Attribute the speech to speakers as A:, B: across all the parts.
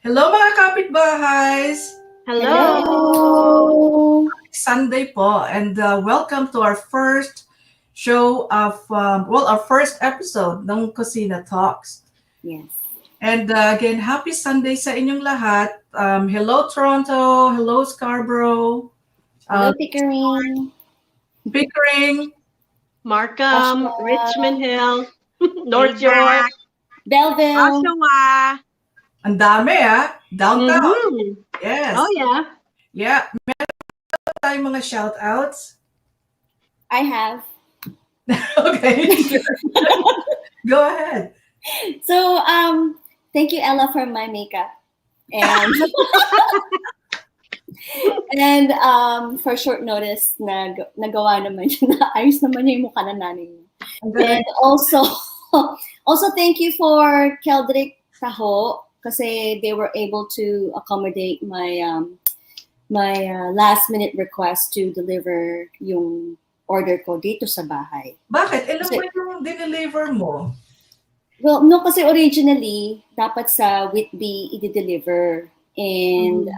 A: Hello mga kapitbahays!
B: Hello!
A: Sunday po and welcome to our first show of, our first episode ng Kusina Talks.
B: Yes.
A: And again, happy Sunday sa inyong lahat. Hello Toronto, hello Scarborough,
B: Hello, Pickering.
A: Pickering,
C: Markham,
B: Oshawa.
C: Richmond Hill, North York.
B: Belleville.
D: Oshawa.
A: ang dami downtown.
C: Mhm.
A: Yes.
C: Oh, yeah.
A: Yeah, meron tayong mga shout-outs.
B: I have.
A: Okay. Go ahead.
B: So, thank you, Ella, for my makeup. And for short notice, nagawa naman yun. Ayos naman yung mukha na nanay niya. And also thank you for Keldrick Taho kasi they were able to accommodate my last minute request to deliver yung order ko dito sa bahay.
A: Bakit? Ilan ba yung dineliver mo?
B: Well, no, kasi originally, dapat sa Whitby i-deliver and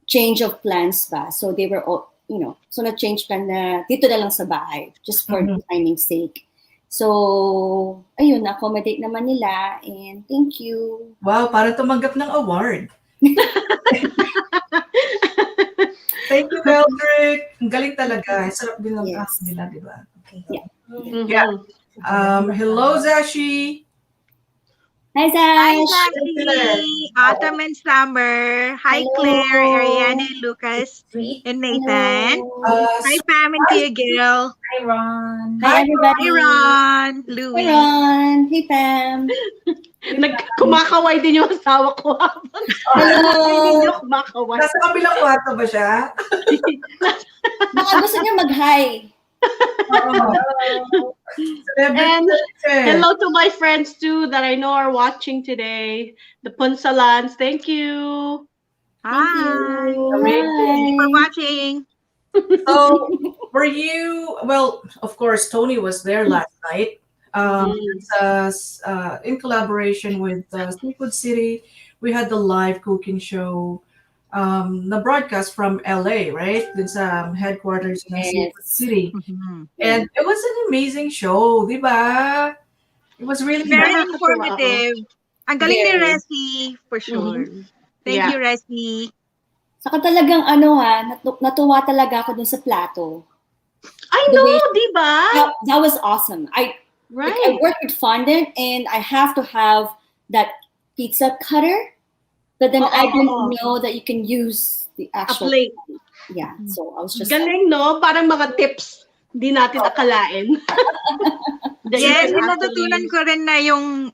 B: change of plans ba. So they were, so na-change plan na dito na lang sa bahay just for the timing's sake. So, ayun, na-accommodate naman nila and thank you.
A: Wow, para tumanggap ng award. Thank you, Keldrick. Ang galing talaga. Sarap din ng
B: Yes.
A: cast nila, di ba? Okay.
B: Yeah.
C: Mhm.
A: Yeah. Hello, Zashi.
B: Hi,
D: Hi,
B: Zash!
D: Jackie. Autumn and Summer. Hi,
B: Hello.
D: Claire, Ariana, Lucas, and Nathan.
B: Hello.
D: Hi, Pam and Tia Gil.
E: Hi, Ron.
B: Hi, everybody!
D: Hi, Ron.
B: Hi,
D: Louie.
B: Ron! Hey, Pam!
C: Kumakaway din yung asawa ko.
B: Hello!
C: Hindi niyo kumakaway.
A: Nasa kabilang kwarto ba siya?
B: Baka gusto niya mag-hi.
C: And hello to my friends too that I know are watching today. The Punsalans, thank you.
D: Hi.
A: Amazing.
D: Thank you for watching.
A: So, were you, well, of course, Tony was there last night. It's, in collaboration with Seafood City. We had the live cooking show na broadcast from LA, right? Dun sa headquarters ng Seafood City. And it was an amazing show, di ba? It was really
D: Very
A: nice.
D: informative. Ang galing ni
B: Very.
D: Resi, for sure. Thank
C: Yeah.
D: you, Resi.
B: Saka talagang natuwa talaga ako dun sa plato.
C: I
B: The
C: know,
B: way-
C: di ba?
B: That was awesome. I
C: Right.
B: work with fondant and I have to have that pizza cutter, but then I didn't know that you can use the
C: A
B: actual
C: plate.
B: Yeah, so I was just
C: Galing, no? Parang mga tips. Di natin akalain. That you
D: Yes,
C: can
D: natutunan
C: actually-
D: ko rin na yung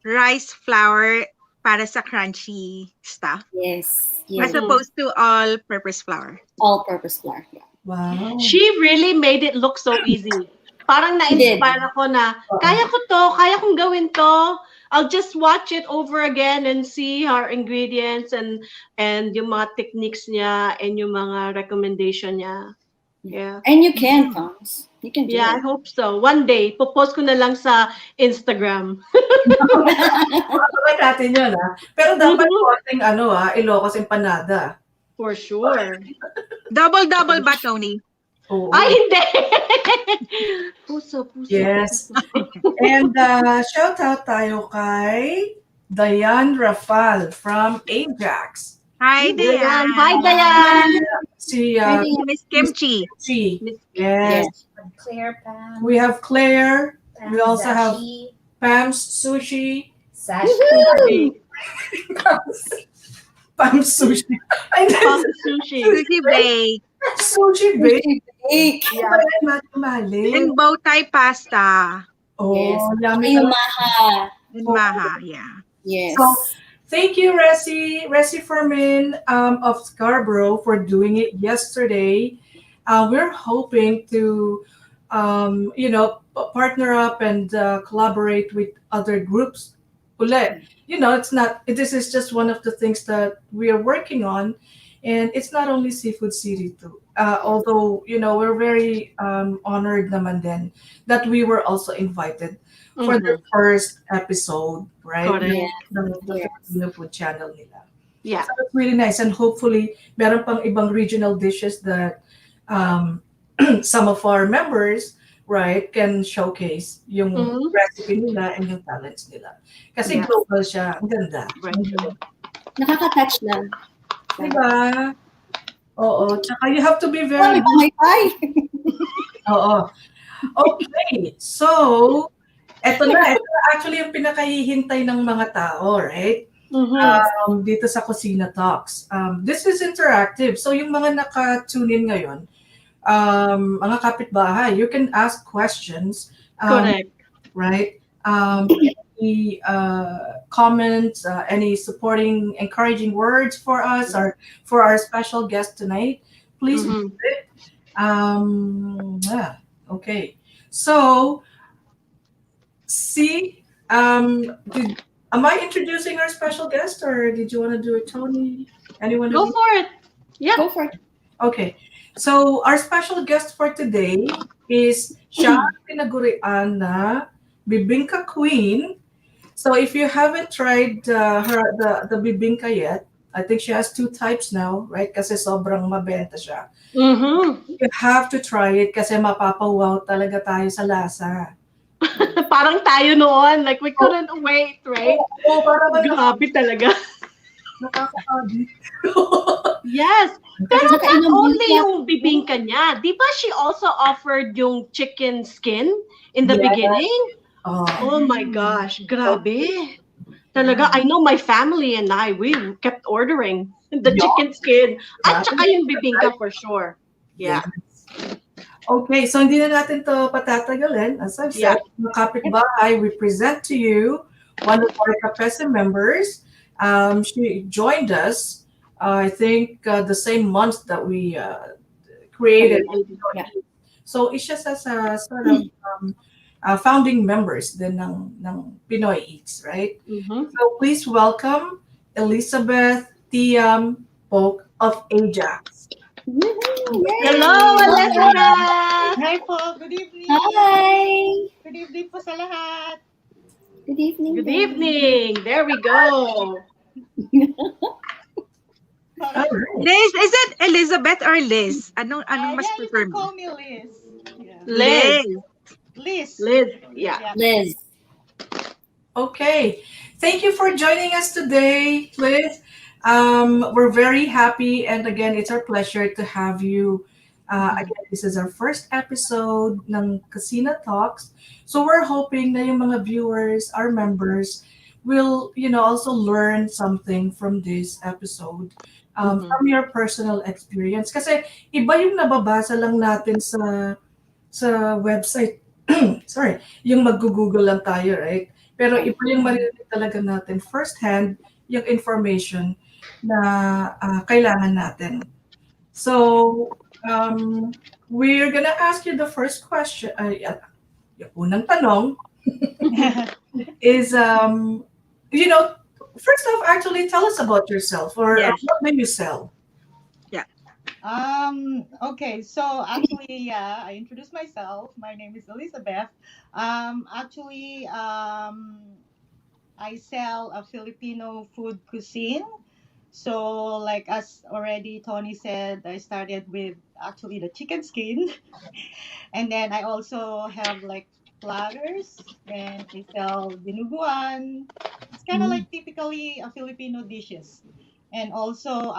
D: rice flour para sa crunchy stuff.
B: yes,
D: As opposed to all-purpose flour.
B: all-purpose flour. Yeah.
A: Wow.
C: She really made it look so easy. Parang na-inspire ako na, kaya ko to, kaya kong gawin to. I'll just watch it over again and see her ingredients and yung mga techniques niya and yung mga recommendation niya. Yeah.
B: And you can, Toms. You can do
C: Yeah, I
B: it.
C: hope so. One day, popost ko na lang sa Instagram.
A: Makakabay natin yun, Pero dapat konting Ilocos empanada.
C: For sure.
D: Double-double ba, Tony?
A: Oo.
C: Ay, hindi! Puso.
A: Yes. And shout out tayo kay Diane Rafal from Ajax.
D: Hi, Dayan.
C: Hi, Dayan!
A: Si
D: Miss Kimchi.
A: Chi.
B: Yes.
A: Yes.
E: Claire, Pam.
A: We have Claire.
E: Pam,
A: We also have
E: Zashi,
A: Pam's Sushi.
E: Sashi.
A: Pam's Sushi. Ay,
C: Pang sushi.
D: Sushi Bay.
A: Sushi Bake.
B: Bake.
A: Ano ba yan, Mali?
D: And bow tie pasta.
A: Oh,
B: Yes.
A: yummy.
B: Yung maha.
D: And maha, yeah.
B: Yes.
A: So, thank you, Resi Fermin of Scarborough for doing it yesterday. We're hoping to, partner up and collaborate with other groups. Ulit. This is just one of the things that we are working on. And it's not only Seafood City too. Although, we're very honored naman din that we were also invited. for their
C: Mhm.
A: first episode, right?
C: Correct.
B: Yeah.
A: The
B: Yes.
A: Filipino food channel nila.
C: Yeah.
A: So it's really nice, and hopefully meron pang ibang regional dishes that um, some of our members, right, can showcase yung
C: Mhm.
A: recipe nila and yung talents nila. Kasi
C: Yeah.
A: global siya. Ang ganda.
C: Right.
B: Nakaka-touch lang.
A: Diba? Oo. Tsaka you have to be
B: Oh,
A: very
B: may pamay-pay.
A: Oo. Okay. So, eto na actually yung pinakahihintay ng mga tao, right?
C: Mhm.
A: Dito sa Kusina Talks. This is interactive. So, yung mga naka-tune in ngayon, mga kapitbahay, you can ask questions,
C: Correct.
A: right? Any comments, any supporting, encouraging words for us or for our special guest tonight, please do
C: Mhm.
A: it. Yeah, okay. So, see, am I introducing our special guest or did you want to do it, Tony? Anyone of
C: Go
A: you?
C: for it. Yeah.
B: Go for it.
A: Okay. So, our special guest for today is siya ang tinagurian na Bibingka Queen. So, if you haven't tried the Bibingka yet, I think she has two types now, right? Kasi sobrang mabenta siya.
C: Mhm.
A: You have to try it kasi mapapawaw talaga tayo sa lasa.
C: Parang tayo noon, like we couldn't wait, right?
A: Oo, parang
C: Grabe talaga.
A: nakaka-addict.
C: Yes. Pero
B: Nakainom
C: not
B: din
C: only
B: siya.
C: yung bibingka niya, di ba she also offered yung chicken skin in the
A: Yeah.
C: beginning?
A: Oh,
C: Oh my gosh, grabe. Talaga, I know my family and I, we kept ordering the
A: Yeah.
C: chicken skin at
A: Grabe.
C: saka yung bibingka for sure. Yeah.
A: yes. Okay, so hindi na natin to patatagalin. As I've said, mga kapitbahay, we present to you one of our PESE members. She joined us, I think, the same month that we created.
B: Yeah.
A: So, isa sa sort of founding members din ng Pinoy Eats, right?
C: Mhm.
A: So, please welcome Elizabeth Tiam Polk of Ajax.
B: Woohoo! Yay!
C: Hello, Elizabeth!
E: Hi po. Good evening.
B: Hi!
E: Good evening po sa lahat.
B: Good evening.
C: Good evening. There we go.
A: All right.
D: Liz, is it Elizabeth or Liz? Anong mas
E: Yeah, you
D: prefer
E: can
D: mo?
E: call me Liz. Yeah.
C: Liz.
E: Liz.
C: Liz. Yeah.
B: Liz.
A: Okay. Thank you for joining us today, Liz. We're very happy, and again, it's our pleasure to have you. Again, this is our first episode ng Kusina Talks. So we're hoping na yung mga viewers, our members, will, also learn something from this episode, from your personal experience. Kasi iba yung nababasa lang natin sa website. Sorry, yung mag-google lang tayo, right? Pero iba yung maririnig talaga natin firsthand yung information na kailangan natin. So, we're gonna ask you the first question. Yung unang tanong is, first off, actually tell us about yourself or
D: Yes.
A: what do you sell?
E: Okay, so actually, I introduced myself. My name is Elizabeth. Actually, I sell a Filipino food cuisine. So, like as already Tony said, I started with actually the chicken skin, and then I also have like platters, and I sell dinuguan. It's kind of like typically a Filipino dishes. And also,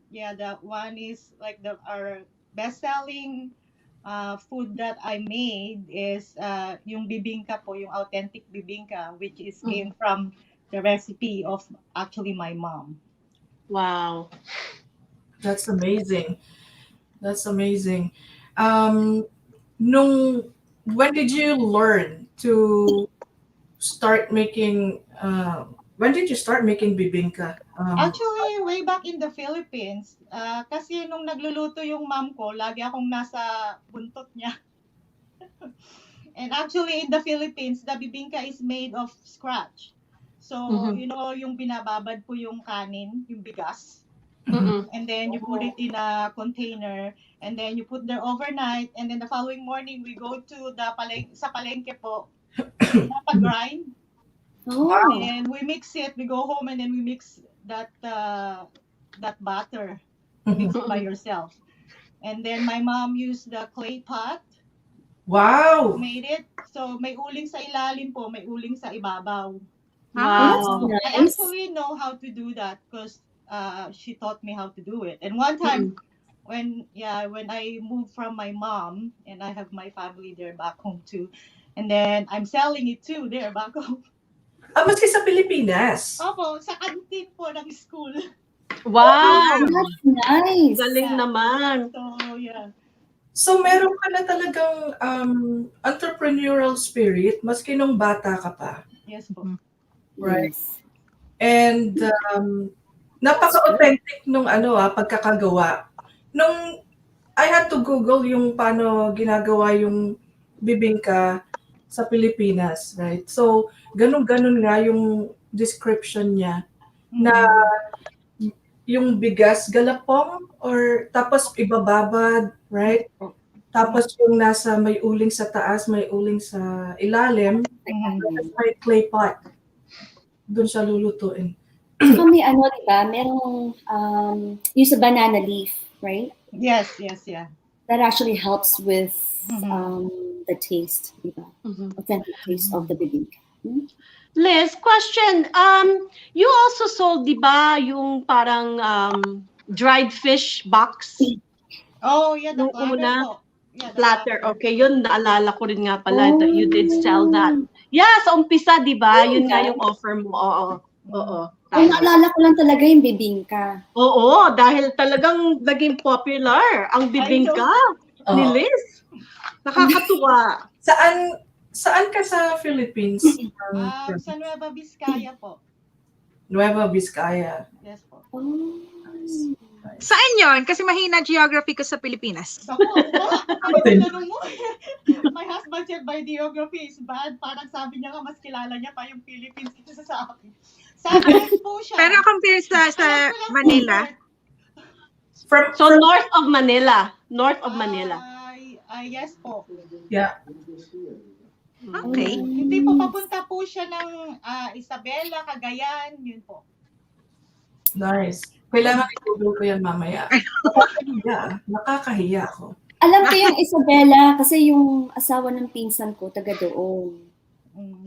E: yeah, that one is like our best-selling food that I made is yung bibingka po, yung authentic bibingka, which is came from the recipe of actually my mom.
C: Wow.
A: That's amazing. That's amazing. Um, when did you learn to start making? When did you start making bibingka?
E: Actually, way back in the Philippines, kasi nung nagluluto yung mom ko, lagi akong nasa buntot niya. And actually, in the Philippines, the bibingka is made of scratch. So, yung binababad po yung kanin, yung bigas. And then you put it in a container, and then you put there overnight, and then the following morning we go to sa palengke po, Napag-grind.
B: Oh.
E: And we mix it. We go home and then we mix that batter. Mix it by yourself. And then my mom used the clay pot.
A: Wow.
E: Made it. So may uling sa ilalim po, may uling sa ibabaw.
C: Wow.
B: That's
E: I
B: nice.
E: actually know how to do that because she taught me how to do it. And one time when I moved from my mom and I have my family there back home too. And then I'm selling it too there back home.
A: Maski sa Pilipinas.
E: Opo, sa canteen po ng school.
C: Wow.
B: That's nice.
C: Galing
E: Yeah.
C: naman.
E: So, yeah.
A: So meron ka na talagang entrepreneurial spirit maski nung bata ka pa.
E: Yes po.
A: Right.
B: Yes.
A: And napaka-authentic nung pagkakagawa. Nung I had to Google yung paano ginagawa yung bibingka sa Pilipinas, right? So, ganun-ganun nga yung description niya na yung bigas galapong or tapos ibababad, right? Tapos yung nasa may uling sa taas, may uling sa ilalim, tapos may clay pot. Doon siya lulutuin.
B: So may diba? Merong use a banana leaf, right?
E: Yes, yeah.
B: That actually helps with the taste, diba? Authentic taste of the bibingka.
C: Liz, question. You also sold, di ba, yung parang dried fish box?
E: Oh, yeah, the
C: Yung
E: platter
C: una,
E: po. Yeah, the
C: platter. Okay, yun, naalala ko rin nga pala that you did sell that. Yeah, sa umpisa, di ba? Yun nga yung offer mo. Oo.
B: Ang naalala ko lang talaga yung bibingka.
C: Oo, dahil talagang naging popular ang bibingka ni Liz. Nakakatuwa.
A: Saan ka sa Philippines?
E: Sa Nueva Vizcaya po.
A: Nueva Vizcaya.
E: Yes po.
A: Nice.
D: Saan yon? Kasi mahina geography ko sa Pilipinas.
E: Ako, tanong mo. My husband said my geography is bad. Parang sabi niya nga, mas kilala niya pa yung Philippines kaysa sa akin. Sa akin po siya.
D: Pero compare sa Manila.
C: So north of Manila. North of Manila.
E: Yes po.
A: Yeah.
D: Okay.
E: Hindi po, papunta po siya ng Isabela, Cagayan, yun po.
A: Nice. Kailangan i-google ko yan mamaya. Nakakahiya ako.
B: Alam ko yung Isabela kasi yung asawa ng pinsan ko taga doon.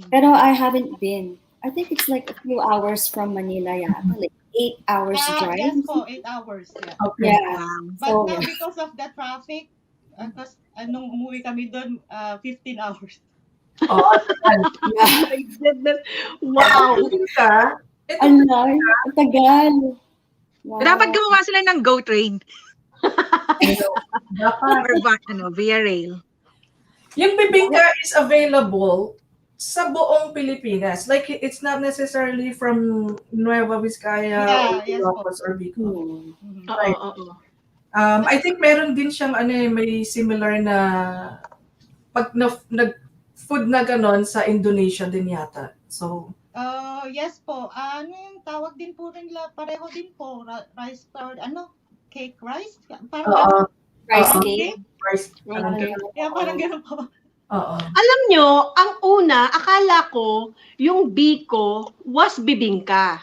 B: Pero I haven't been. I think it's like a few hours from Manila, like 8 hours drive.
E: Yes po, 8 hours. Yeah.
A: Okay.
B: Yeah.
E: But
B: So,
E: now because of the traffic, because nung umuwi kami doon, 15 hours.
A: Oh,
B: yeah.
C: My goodness. Wow.
B: Ang tagal. Wow.
D: Dapat gumawa sila ng GO train.
A: Dapat.
D: Or via rail.
A: Yung bibingka is available sa buong Pilipinas. Like, it's not necessarily from Nueva Vizcaya or Ilocos or Bicol. Right. I think meron din siyang may similar na pag food na ganon sa Indonesia din yata. So,
E: yes po. Yung tawag din po rin pareho din po. Rice flour, cake rice? Parang
B: rice cake.
A: Rice.
E: Yeah, parang ganun po.
C: Alam nyo, ang una, akala ko, yung biko was bibingka.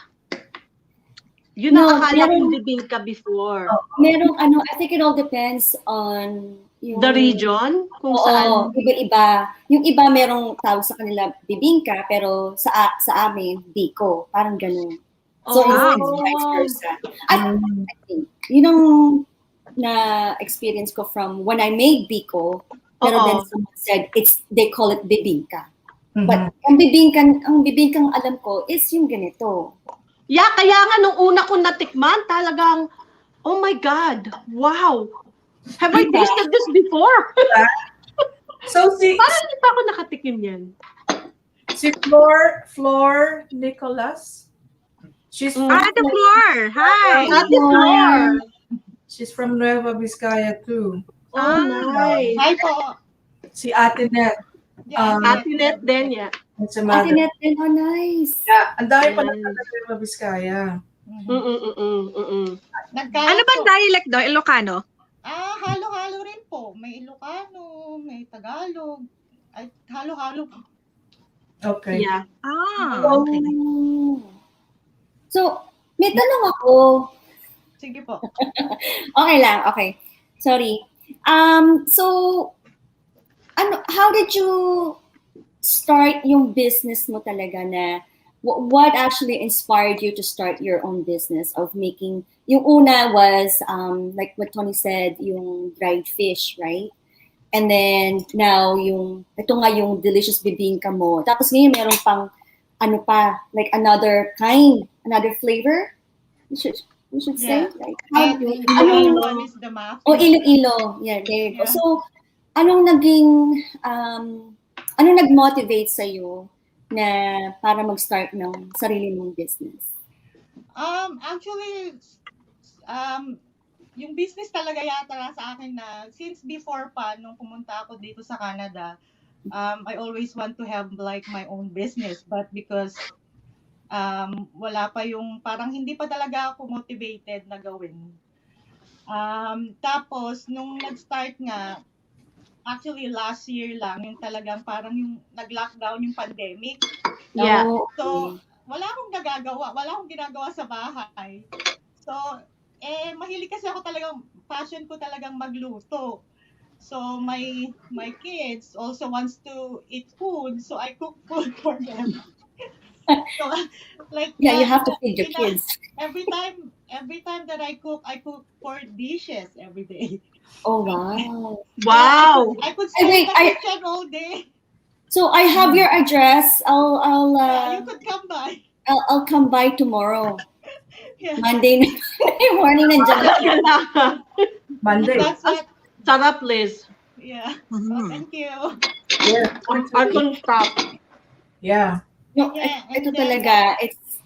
C: Yun ang akala ko yung bibingka before.
B: Merong I think it all depends on
C: the region? Kung saan?
B: Iba-iba. Yung iba merong tawag sa kanila bibingka, pero sa amin, biko. Parang ganun. So, it's vice versa. I think, yun ang na-experience ko from when I made biko, pero then someone said, they call it bibingka. But ang bibingkang alam ko is yung ganito.
C: Yeah, kaya nga nung una ko natikman, talagang, oh my God, wow. Have I tasted this before?
A: So
C: parang hindi pa ako nakatikim yan.
A: Si Flor Nicolas. She's
D: Ate Flor. Hi.
C: Ate Flor.
A: She's from Nueva Vizcaya too.
C: Oh, nice.
E: Hi po.
A: Si Ate Net.
C: Ate Net din, yeah.
B: Ate Net din, nice.
A: Yeah, ang dami pala sa Nueva Vizcaya.
D: Ano bang dialect doon? Ilocano?
E: Halo-halo rin po. May Ilocano, may Tagalog. Ay, halo-halo po.
A: Okay.
C: Yeah.
D: Okay.
B: So, may tanong ako.
E: Sige po.
B: Okay lang, okay. Sorry. So, how did you start yung business mo talaga na what actually inspired you to start your own business of making, yung una was, like what Tony said, yung dried fish, right? And then, now, ito nga yung delicious bibingka mo. Tapos ngayon, meron pang, ano pa, like another flavor, we should say,
E: Yeah.
B: like,
E: Iloilo is the muffin.
B: oh, Iloilo. Yeah, there you go.
E: Yeah.
B: So, anong nag-motivate sa'yo na para mag-start ng sarili mong business?
E: Actually, yung business talaga yata sa akin na since before pa, nung pumunta ako dito sa Canada, I always want to have like my own business. But because wala pa yung, parang hindi pa talaga ako motivated na gawin. Tapos, nung nag-start nga, actually last year lang, yung talagang parang yung nag-lockdown yung pandemic.
C: Yeah.
B: Oh,
E: So, wala akong ginagawa sa bahay. So, mahilig kasi ako talagang, passion ko talagang magluto. So, my kids also wants to eat food, so I cook food for them. So, like,
B: yeah, you have to feed your kids.
E: every time that I cook 4 dishes every day.
B: Oh, wow.
C: Wow.
E: I could stay in the kitchen all day.
B: So, I have your address.
E: Yeah, you could come by.
B: I'll come by tomorrow.
E: Yeah.
B: Monday morning nandiyan ako.
A: Monday.
E: That's what.
C: Sarap, Liz.
E: Yeah.
D: Mhm.
E: So, thank you.
A: Yeah.
C: I couldn't stop.
A: Yeah.
B: No,
E: Yeah, and
B: ito
E: then,
B: talaga, it's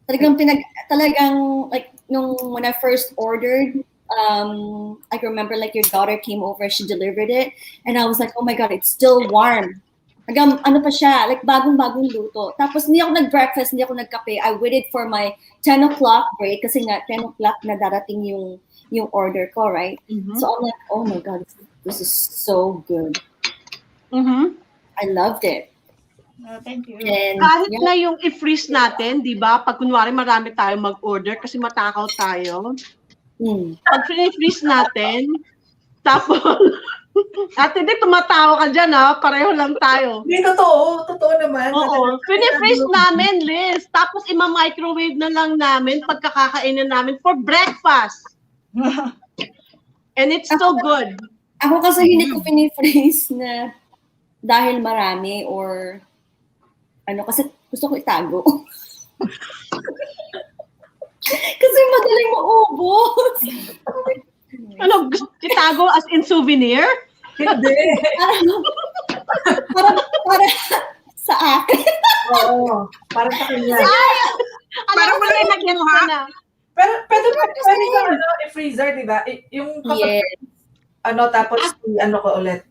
B: talagang like when I first ordered, I remember like your daughter came over, she delivered it, and I was like, oh my god, it's still warm. Hanggang ano pa siya, like bagong-bagong luto. Tapos hindi ako nag-breakfast, hindi ako nagkape. I waited for my 10 o'clock break kasi nga 10 o'clock na darating yung order ko, right?
C: Mhm.
B: So I'm like, oh my god, this is so good.
C: Mhm.
B: I loved it.
E: thank you.
B: And
C: Kahit
B: yeah,
C: na yung i-freeze natin, di ba? Pag kunwari marami tayo mag-order kasi matakaw tayo. Pag freeze natin, tapos, ate di, tumatawa ka dyan ha, pareho lang tayo.
A: Hindi, totoo. Totoo naman.
C: Oo, freeze namin, Liz. Tapos ima-microwave na lang namin pagkakakainin namin for breakfast. And it's still good.
B: ako kasi hindi ko pinifreeze na dahil marami or ano, kasi gusto ko itago. Kasi madaling maubos.
C: Ano, itago as in souvenir?
A: Hindi.
B: para sa akin.
A: Oo. Parang sa kanya.
C: Parang wala yung nagkinuha na.
A: Pero pwede ka i-freezer, di ba? Yung kapag,
B: Yes.
A: tapos ano ko ulit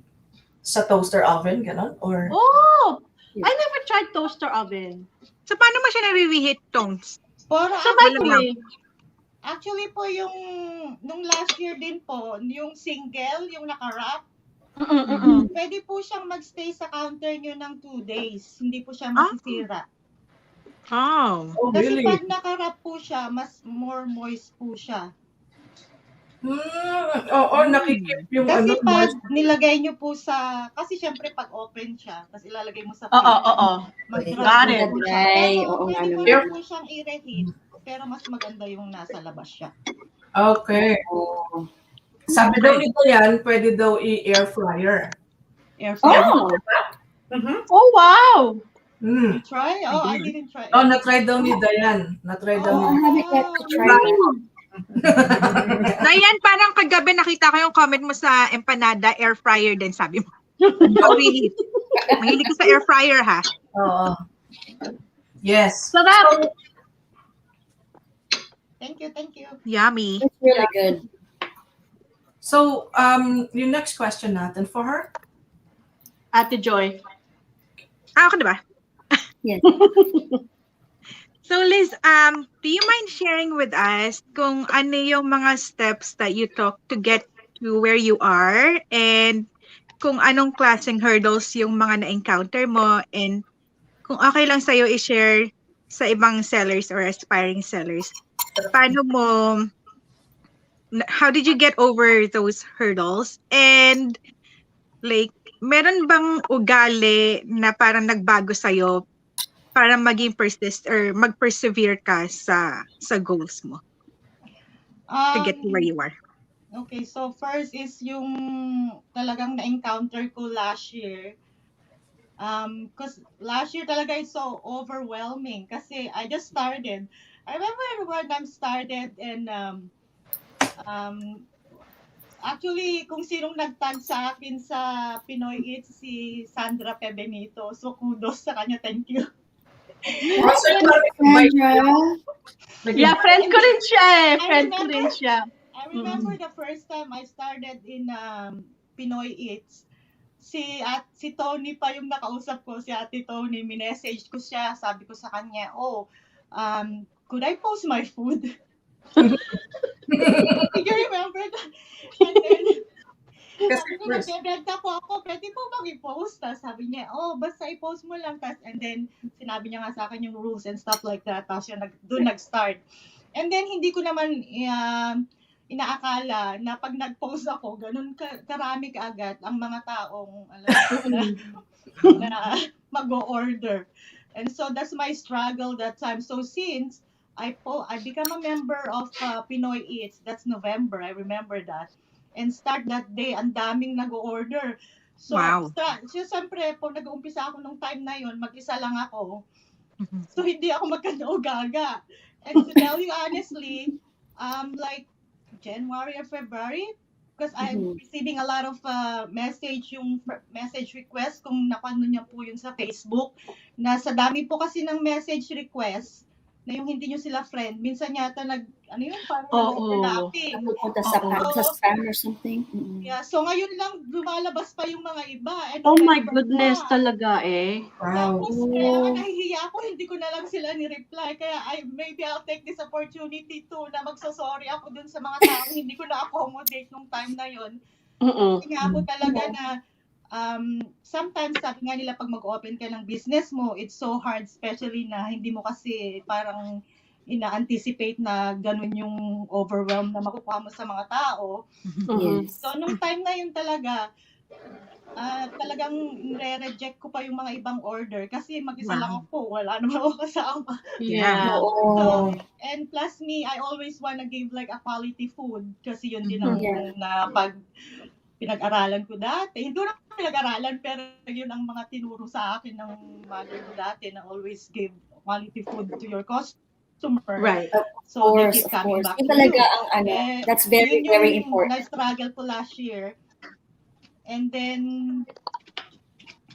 A: sa toaster oven, gano'n? Or
C: Oh! I never tried toaster oven.
D: So, paano mo siya nare-reheat, Tones?
C: Sa microwave.
E: Actually po nung last year din po, yung single, yung naka-wrap, pwede po siyang magstay sa counter nyo ng 2 days. Hindi po siya masisira.
D: Oh.
E: Kasi
A: really?
E: pag naka-wrap po siya, mas more moist po siya.
A: Oo, nakikip yung
E: Kasi pag
A: moist.
E: nilagay nyo po sa, kasi syempre pag open siya, tapos ilalagay mo sa
C: Oo. Got it.
B: Dry.
E: Pero
B: Oo nga
E: pwede mo
B: naman.
E: rin po siyang i-reheat. Pero mas maganda yung nasa labas siya.
A: Okay.
B: Oh.
A: Sabi daw nito yan, pwede daw i-air fryer.
E: Air fryer.
B: Oh!
C: Oh, wow!
E: You try? Oh, I didn't try.
A: Oh, na-try daw ni Dayan. Na-try daw
B: Oh, I
A: ni
B: haven't yet to try that.
D: Dayan, parang kagabi nakita ko yung comment mo sa empanada, air fryer din, sabi mo. Reheat. Mahilig ka sa air fryer, ha?
A: Oo. Yes.
C: Sarap!
E: Thank you.
D: Yummy.
B: It's really good.
A: So, yung next question natin for her.
C: Ate Joy.
D: Ako na ba?
B: Yes.
D: So Liz, do you mind sharing with us kung ano yung mga steps that you took to get to where you are and kung anong klaseng hurdles yung mga na-encounter mo and kung okay lang sa'yo i-share sa ibang sellers or aspiring sellers, paano mo, how did you get over those hurdles? And like, meron bang ugali na parang nagbago sa'yo para maging persist or mag-persevere ka sa goals mo to get to where
E: Um,
D: you are?
E: okay, so first is yung talagang na-encounter ko last year. Because last year talaga is so overwhelming kasi I just started. I remember when I started and um, actually kung sinong nagtag sa akin sa Pinoy Eats, si Sandra Pebenito. So kudos sa kanya, thank you.
A: Also, yung parang invite
B: Sandra.
C: Yeah, friend ko rin siya eh. Friend ko
E: remember-
C: rin siya.
E: I remember the first time I started in Pinoy Eats, si Tony pa yung nakausap ko, si Ate Tony, minessage ko siya, sabi ko sa kanya, could I post my food? Did you remember that? And then,
A: Kasi
E: sabi ko,
A: first,
E: nagbebenta po ako, pwede po bang i-post? Tapos sabi niya, basta i-post mo lang. And then, sinabi niya nga sa akin yung rules and stuff like that. Tapos yun, doon nag-start. And then, hindi ko naman inaakala na pag nag-post ako, ganun karami kaagad ang mga taong na mag-order. And so that's my struggle that time. So since I become a member of Pinoy Eats, that's November, I remember that. And start that day, ang daming nag-order. So,
D: Wow.
E: siyempre, po nag-uumpisa ako nung time na yon, mag-isa lang ako. So, hindi ako magkano-gaga. And to tell you honestly, like January or February, because I'm receiving a lot of message request kung napano niya po yun sa Facebook, na sa dami po kasi ng message request na yung hindi nyo sila friend, minsan yata parang overlapping.
B: Pupunta sa spam or something.
E: Yeah, so ngayon lang lumalabas pa yung mga iba. And
C: Oh my goodness, talaga eh.
A: wow.
E: Tapos kaya nga nahihiya ako, hindi ko na lang sila ni-reply. Kaya maybe I'll take this opportunity to na magsasorry ako dun sa mga tao hindi ko na-accommodate nung time na yon. Kasi nga po talaga na sometimes sabi nga nila pag mag-open ka ng business mo, it's so hard, especially na hindi mo kasi parang ina-anticipate na ganun yung overwhelm na makukuha mo sa mga tao.
B: Yes.
E: So, nung time na yun talaga, talagang nire-reject ko pa yung mga ibang order kasi mag-isa lang ako, wala naman ako kasama.
C: Yeah.
E: So, and plus me, I always wanna give like a quality food kasi yun din ang na pag pinag-aralan ko dati. Hindi ko na pinag-aralan pero yun ang mga tinuro sa akin ng mother ko dati na always give quality food to your customer.
C: Right.
E: So they keep coming back to
B: talaga
E: you.
B: ang that's very, very important.
E: Na-struggle ko last year. And then,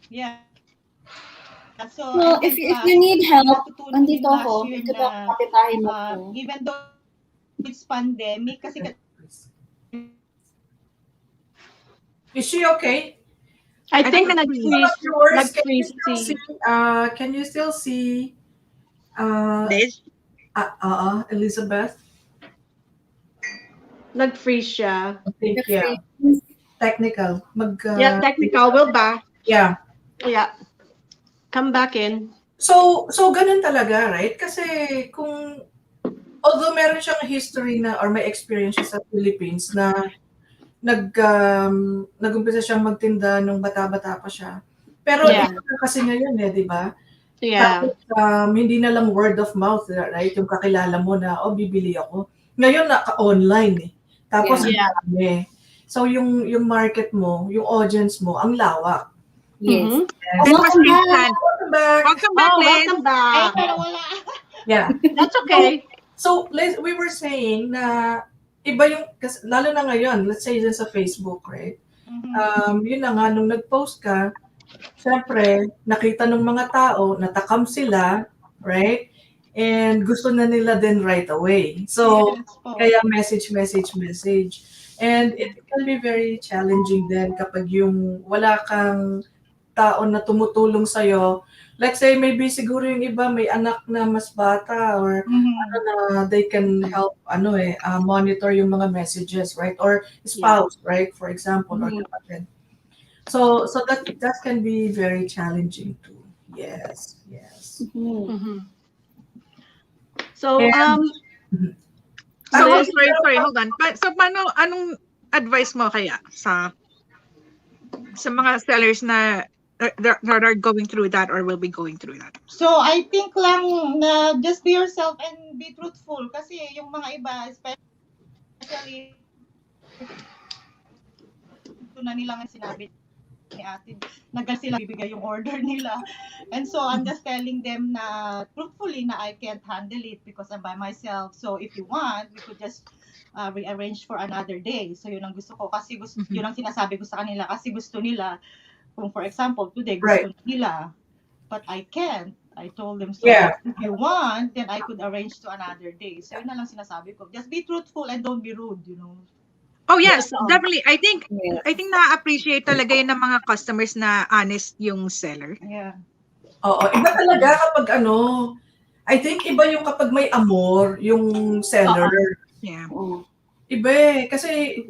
E: yeah. So
B: if you need help, andito ako. Ito po, kapitahin mo po.
E: Even though it's pandemic, kasi
A: Is she okay?
C: I think nag-freeze si.
A: Can you still see
D: Liz?
A: Elizabeth?
C: Nag-freeze siya.
A: I think, yeah. Technical.
C: Yeah, technical. Will back.
A: Yeah.
C: Yeah. Come back in.
A: So ganun talaga, right? Kasi kung, although meron siyang history na, or may experience siya sa Philippines na nag-umpisa siyang magtinda nung bata-bata pa siya. Pero ito kasi ngayon di ba?
C: Yeah.
A: Tapos, hindi na lang word of mouth, right? Yung kakilala mo na, bibili ako. Ngayon, naka-online Tapos, so yung market mo, yung audience mo, ang lawak.
B: Yes.
A: Welcome
B: back.
C: Welcome back.
E: pero wala.
A: Yeah.
C: That's okay.
A: So, we were saying na iba yung, lalo na ngayon, let's say dyan sa Facebook, right? Yun na nga, nung nag-post ka, syempre, nakita ng mga tao, natakam sila, right? And gusto na nila din right away. So, kaya message. And it can be very challenging din kapag yung wala kang tao na tumutulong sa'yo. Let's say, maybe siguro yung iba may anak na mas bata or they can help monitor yung mga messages, right? Or spouse, right? For example, or kapatid. So that can be very challenging too. Yes, yes.
C: So,
A: And
D: So,
C: Liz,
D: sorry, hold on. So, anong advice mo kaya sa mga sellers na that are going through that or will be going through that?
E: So, I think lang na just be yourself and be truthful. Kasi yung mga iba, especially ito na nila nga sinabi ni ate, sila bibigay yung order nila. And so, I'm just telling them na truthfully na I can't handle it because I'm by myself. So, if you want, we could just rearrange for another day. So, yun ang gusto ko. Kasi yun ang sinasabi ko sa kanila. Kasi gusto nila, kung for example, today gusto nila, but I can't. I told them, so
A: yeah,
E: if you want, then I could arrange to another day. So, yun na lang sinasabi ko. Just be truthful and don't be rude, you know.
D: Oh yes,
C: So,
D: definitely. I think
B: Yes.
D: na-appreciate talaga yun ng mga customers na honest yung seller.
E: Yeah.
A: oo, iba talaga kapag I think iba yung kapag may amor yung seller.
D: Yeah.
A: Iba kasi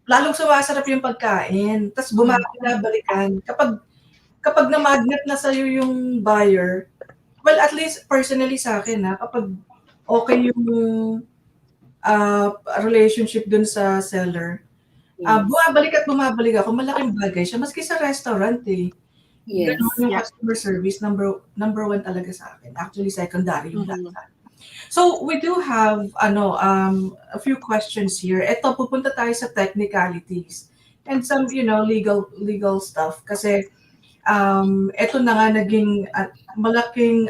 A: lalong sumasarap yung pagkain, tapos bumabalikan. Kapag na-magnet na sa'yo yung buyer, well, at least personally sa akin, kapag okay yung relationship dun sa seller, bumabalik at bumabalik ako, malaking bagay siya. Maski sa restaurant
B: Yes.
A: Ganun yung customer service, number one talaga sa akin. Actually, secondary yung lasa. So, we do have a few questions here. Ito, pupunta tayo sa technicalities and some, legal stuff. Kasi, ito na nga naging malaking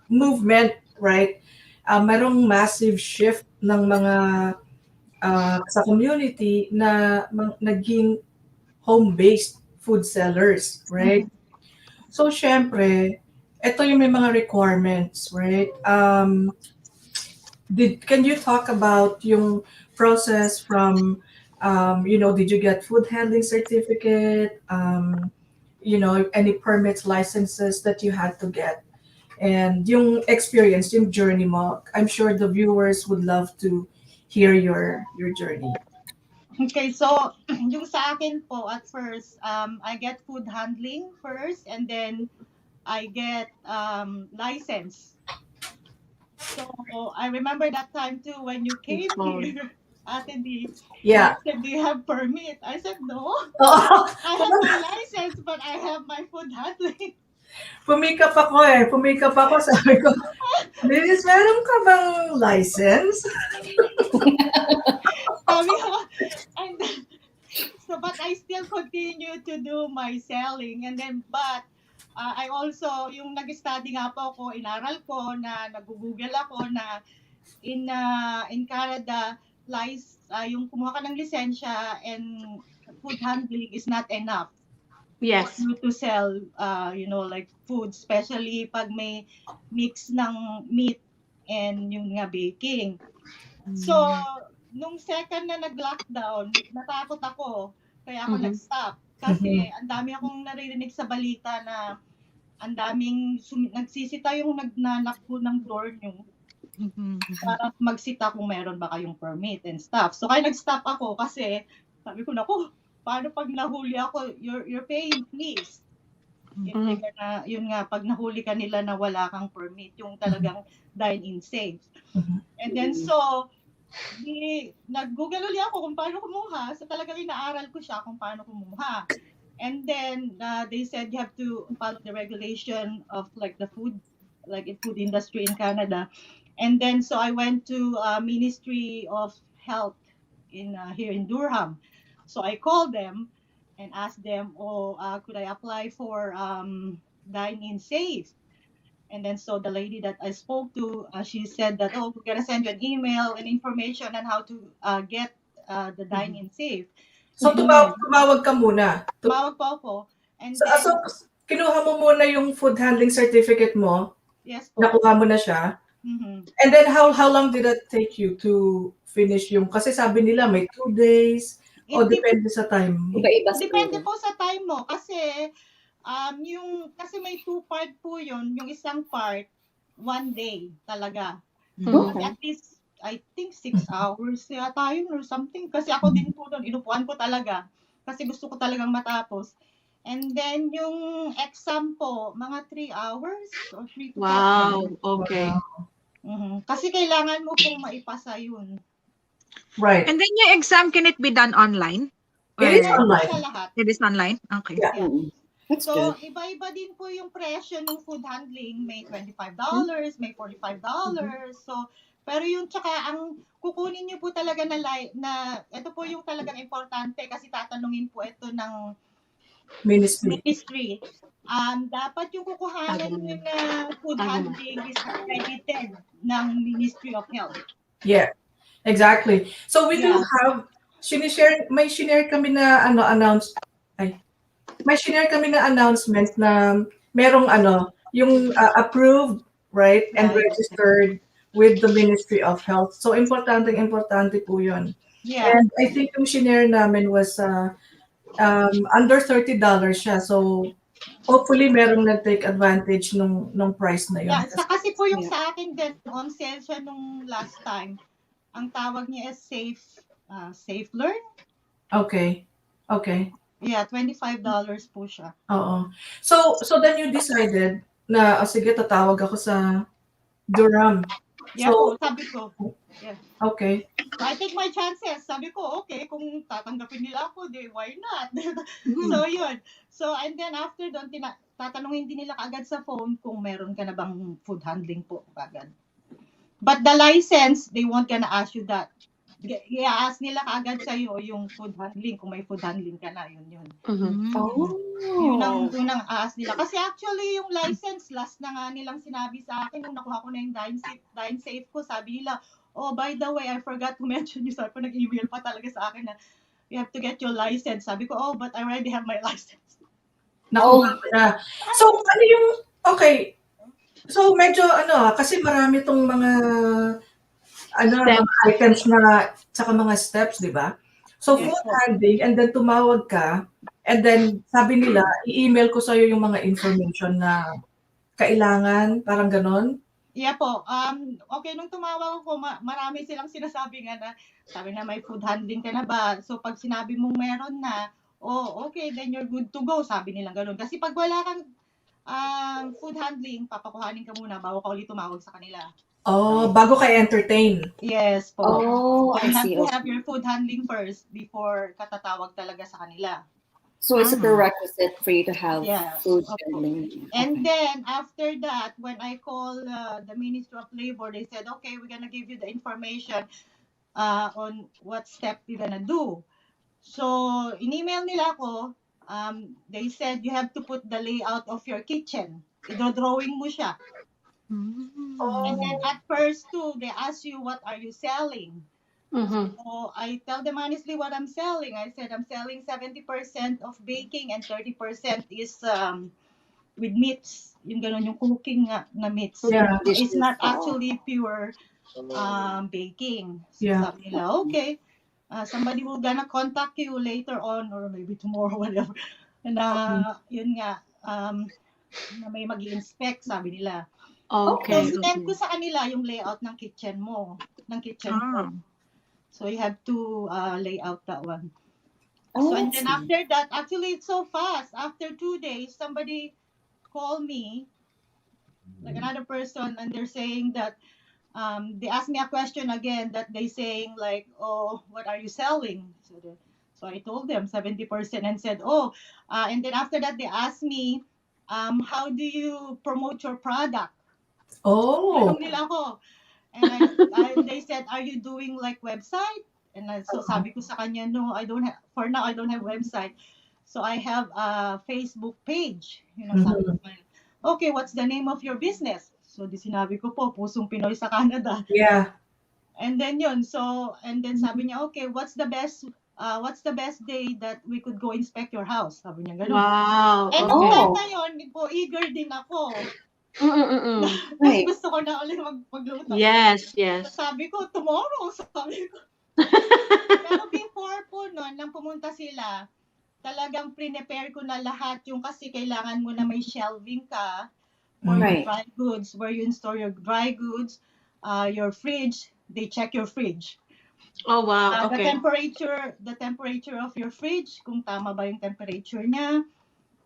A: movement, right? Merong massive shift ng mga sa community na naging home-based food sellers, right? So, syempre, ito yung may mga requirements, right? Can you talk about yung process from, did you get food handling certificate? Any permits, licenses that you had to get? And yung experience, yung journey mo. I'm sure the viewers would love to hear your journey.
E: Okay, so yung sa akin po at first, I get food handling first and then I get license. So I remember that time too when you came here, Ate D.
A: Yeah.
E: You said, do you have permit? I said, no.
A: Oh,
E: I have my license, but I have my food handling.
A: Pumikap ako, sabi ko, Liz, meron ka bang license?
E: Sabi ko, and so, but I still continue to do my selling. And then, but I also, yung nag-study nga po ako, inaral ko na nag-google ako na in Canada, yung kumuha ka ng lisensya and food handling is not enough.
C: yes.
E: For you to sell, like food, especially pag may mix ng meat and yung nga baking. So, nung second na nag-lockdown, natakot ako. Kaya ako nag-stop. Kasi ang dami akong naririnig sa balita na ang daming nagsisita yung nagnanak po ng door nyo para magsita kung meron ba kayong permit and stuff. So, kaya nag-stop ako kasi sabi ko, naku, paano pag nahuli ako, you're paying fees. Yun nga, pag nahuli ka nila na wala kang permit, yung talagang dine-in safe. And then so, nag-google ulit ako kung paano kumuha. So talagang inaaral ko siya kung paano kumuha. And then they said you have to follow the regulation of like the food industry in Canada. And then so I went to Ministry of Health here in Durham. So I called them and asked them, could I apply for dine-in safe? And then so the lady that I spoke to, she said that, we're going to send you an email and information on how to get the dine-in safe.
A: So, tumawag ka muna.
E: Tumawag po ako. And
A: So, kinuha mo muna yung food handling certificate mo?
E: Yes po.
A: Nakuha mo na siya? And then, how long did that take you to finish yung, kasi sabi nila may 2 days, depende sa time mo?
E: Depende po sa time mo. Kasi, kasi may 2-part po yun. Yung isang part, 1 day talaga. Kasi at least, I think 6 hours yata yun or something. Kasi ako din po doon, inupuan ko talaga. Kasi gusto ko talagang matapos. And then yung exam po, mga 3 hours or 3 to 4
C: Wow.
E: hours.
C: Okay.
E: Kasi kailangan mo pong maipasa yun.
A: Right.
D: And then yung exam, can it be done online?
A: It is
E: Meron po
A: online.
E: siya lahat.
D: It is online? Okay.
A: Yeah.
B: Mm. That's
E: So,
B: good.
E: iba-iba din po yung presyo ng food handling. May $25, may $45. So, pero yung tsaka ang kukunin niyo po talaga na ito po yung talagang importante kasi tatanungin po ito ng
A: Ministry.
E: ministry. Dapat yung kukuhanan niyo na food handling is accredited ng Ministry of Health.
A: Yeah. Exactly. So we do
E: Yeah.
A: have may shinare kami na may shinare kami na announcement na merong yung approved, right, and
E: Right.
A: registered with the Ministry of Health. So importante po 'yun.
E: Yeah.
A: And I think yung shinare namin was under $30 siya. So hopefully merong nag-take advantage nung price na 'yun.
E: Yeah, kasi po yung
B: Yeah.
E: sa akin din, on sale siya nung last time. Ang tawag niya is Safe Learn.
A: Okay. Okay.
E: Yeah, $25 po siya.
A: Oo. So then you decided na, sige, tatawag ako sa Durham.
E: Yeah
A: So,
E: po, sabi ko. Yeah.
A: okay.
E: So, I take my chances. Sabi ko, okay, kung tatanggapin nila ako, why not? So, yun. So, and then after doon, tatanungin din nila agad sa phone kung meron ka na bang food handling po agad. But the license, they won't gonna ask you that. I-ask nila kaagad sa'yo yung food handling, kung may food handling ka na, yun.
B: Oh.
E: Yun ang unang ask nila. Kasi actually, yung license, last na nga nilang sinabi sa akin, nung nakuha ko na yung Dine Safe ko, sabi nila, oh, by the way, I forgot to mention you. Sabi ko, nag-email pa talaga sa akin na, you have to get your license. Sabi ko, oh, but I already have my license.
A: Nakuha ko na. So, ano yung, okay. So, medyo, kasi marami tong mga, mga items na, tsaka mga steps, di ba? So,
E: Yes,
A: food
E: po.
A: handling, and then tumawag ka, and then sabi nila, i-email ko sa'yo yung mga information na kailangan, parang ganon.
E: Yeah po. Okay, nung tumawag ako, marami silang sinasabi nga na, sabi na may food handling ka na ba? So, pag sinabi mong meron na, oh, okay, then you're good to go, sabi nilang ganun. Kasi pag wala kang food handling, papakuhanin ka muna bago ka ulit tumawag sa kanila.
A: Oh, bago ka entertain.
E: Yes po.
B: Oh,
E: So, you
B: I
E: have
B: see.
E: to have your food handling first before katatawag talaga sa kanila.
B: So it's a prerequisite for you to have food
E: Okay.
B: handling.
E: And then after that, when I call the Ministry of Labor, they said, okay, we're gonna give you the information on what step you're gonna do. So, in-email nila ako, they said you have to put the layout of your kitchen. Idodrawing mo siya. And then at first too, they ask you, what are you selling? So I tell them honestly what I'm selling. I said I'm selling 70% of baking and 30% is with meats. Yung ganun, yung cooking na meats.
A: Yeah.
E: It's not actually pure baking. So
A: Yeah.
E: sabi nila, okay, somebody will gonna contact you later on or maybe tomorrow, whatever. Na yun nga, na may mag-i-inspect, sabi nila.
C: Okay.
E: So, sinend ko sa kanila yung layout ng kitchen mo, ng kitchen ko. So, you have to lay out that one.
B: Oh,
E: So, and then
B: that's
E: after that, actually, it's so fast. After 2 days, somebody called me, like another person, and they're saying that, they asked me a question again that they saying like, oh, what are you selling? So I told them 70% and said, oh, and then after that, they asked me, how do you promote your product?
A: Oh.
E: Tanong nila ako. And they said, are you doing like website? And so sabi ko sa kanya, no, I don't have, for now, I don't have website. So I have a Facebook page. Sabi ko, okay, what's the name of your business? So di sinabi ko po, Pusong Pinoy sa Canada.
A: Yeah.
E: And then yun, and then sabi niya, okay, what's the best day that we could go inspect your house? Sabi niya ganun.
C: Wow.
E: And nung time na yun, eager din ako. Kasi gusto ko na ulit magluto.
C: Yes.
E: So sabi ko, tomorrow, sabi ko. Pero before po nun, nang pumunta sila, talagang prepare ko na lahat yung kasi kailangan mo na may shelving ka for your dry goods, where you store your dry goods, your fridge, they check your fridge.
C: Oh, wow.
E: The
C: Okay.
E: temperature of your fridge, kung tama ba yung temperature niya.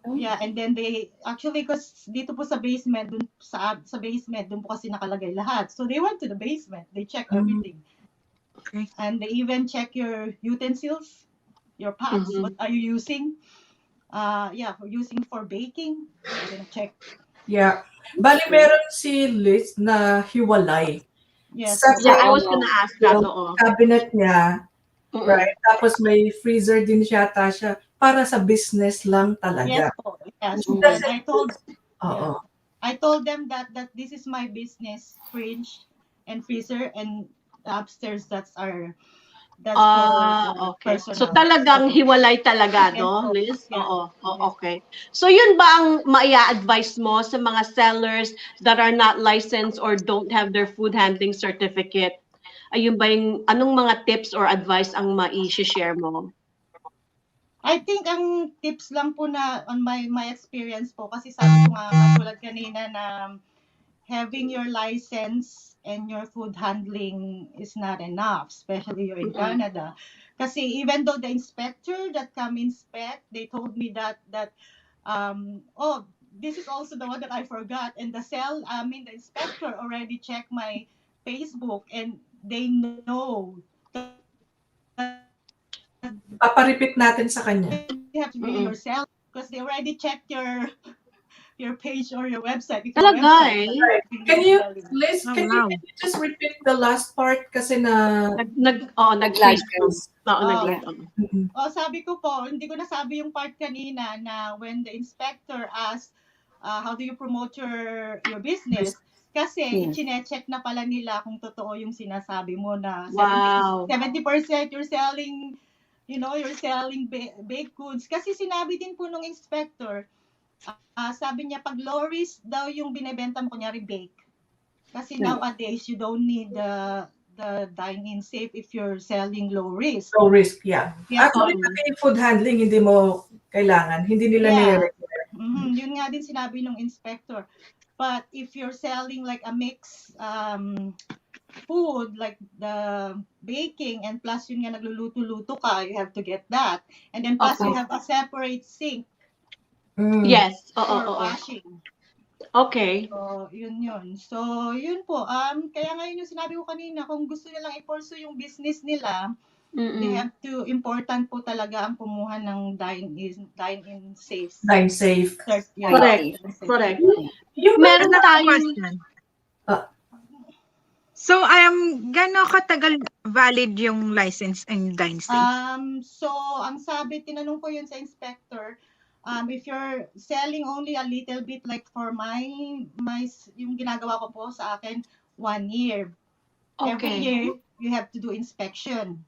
E: Yeah, and then they actually, because dito po sa basement, dun sa basement, dun po kasi nakalagay lahat. So they went to the basement. They check everything.
D: Okay.
E: And they even check your utensils, your pots. What are you using? Yeah, for using for baking. They're gonna check.
A: Yeah. Bali, meron si Liz na hiwalay.
E: Yes.
C: Yeah, I
A: Separate
C: was gonna ask that.
A: yung cabinet niya, right? Tapos may freezer din siya para sa business lang talaga.
E: Yes po. Yes.
A: She
E: And
A: doesn't
E: I told,
A: Oo.
E: I told them that this is my business fridge and freezer, and upstairs that's for
C: Okay.
E: personal.
C: So talagang hiwalay talaga, no, Liz?
E: Yeah.
C: Oo. Okay. So yun ba ang maia-advise mo sa mga sellers that are not licensed or don't have their food handling certificate? Ayun ba yung anong mga tips or advice ang mai-share mo?
E: I think ang tips lang po na on my experience po, kasi sabi ko nga katulad kanina na having your license and your food handling is not enough, especially you're in Canada. Kasi even though the inspector that come inspect, they told me that oh, this is also the one that I forgot, and the inspector already checked my Facebook, and they know
A: Paparipit natin sa kanya.
E: you have to be yourself, because they already checked your page or your website. If your
C: Talaga
E: website,
C: eh.
A: Right. Can you, Liz,
D: Oh,
A: can
D: wow.
A: you just repeat the last part kasi na...
C: Nag-freeze.
B: Yeah.
E: Oh, sabi ko po, hindi ko nasabi yung part kanina na when the inspector asked, how do you promote your business? Kasi i-check na pala nila kung totoo yung sinasabi mo na
C: Wow.
E: 70% you're selling, you're selling baked goods. Kasi sinabi din po nung inspector, sabi niya pag low risk daw yung binebenta mo, kunyari bake. Kasi nowadays you don't need the dine-in safe if you're selling low risk.
A: Low risk, yeah. Actually, pati food handling, hindi mo kailangan. Hindi nila nire-require.
E: Yun nga din sinabi ng inspector. But if you're selling like a mix food, like the baking, and plus yun nga nagluluto-luto ka, you have to get that. And then plus you have a separate sink
C: Yes.
E: for washing.
C: Okay.
E: So, yun. So, yun po. Kaya ngayon yung sinabi ko kanina, kung gusto nilang i-pursue yung business nila, they have to, important po talaga ang kumuha ng dine-in safe.
A: Dine safe.
C: Correct.
A: Yung
C: Meron na tayong...
D: Question. So, gano'n katagal valid yung license and dine safe?
E: So, ang sabi, tinanong ko yun sa inspector, if you're selling only a little bit, like for my yung ginagawa ko po sa akin, 1 year. Every year, you have to do inspection.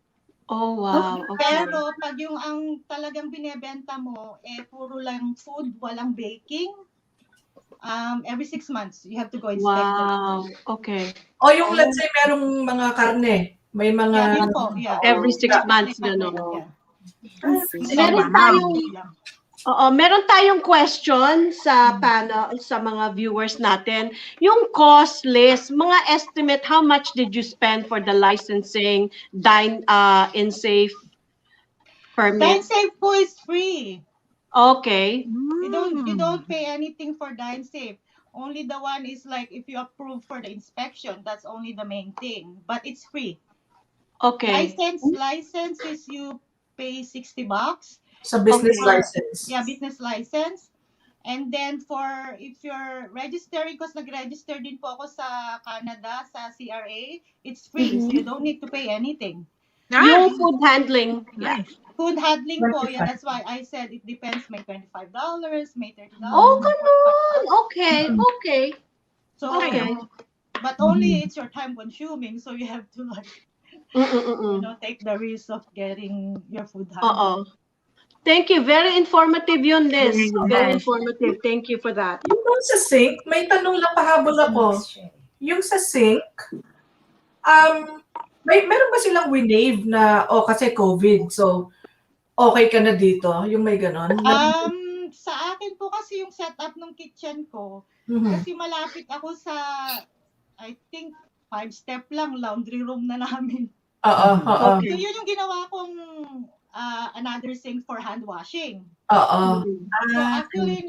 C: Oh, wow. Okay.
E: Pero pag yung ang talagang binebenta mo, puro lang food, walang baking, every 6 months, you have to go inspect.
C: Wow. Okay.
A: O yung let's say merong mga karne, may mga...
E: Yeah, yun po. Yeah.
C: Every 6 months, gano'n.
E: Yeah.
C: Meron tayong question sa panel, sa mga viewers natin. Yung cost list, mga estimate, how much did you spend for the licensing, dine-in safe permit?
E: Dine safe po is free.
C: Okay.
E: You don't pay anything for dine safe. Only the one is like if you approve for the inspection, that's only the main thing. But it's free.
C: Okay.
E: License is you pay $60.
A: Sa business license.
E: Yeah, business license. And then if you're registering, because nag-register din po ako sa Canada, sa CRA, it's free. So you don't need to pay anything.
C: Yung food handling.
D: Nice.
E: Food handling po, yeah, that's why I said it depends. May $25, may $30.
C: Oh, ganun. Okay.
E: So, but only it's your time consuming, so you have to take the risk of getting your food handling.
C: Thank you. Very informative yun, Liz. Very informative. Thank you for that.
A: Yung sa sink, may tanong lang pahabol ako. Yung sa sink, meron ba silang winave na, kasi COVID, so okay ka na dito? Yung may ganon?
E: Sa akin po kasi yung setup ng kitchen ko, kasi malapit ako sa, I think, 5 step lang, laundry room na namin.
A: Okay.
E: So yun yung ginawa kong another sink for hand washing.
A: Oo.
E: So actually,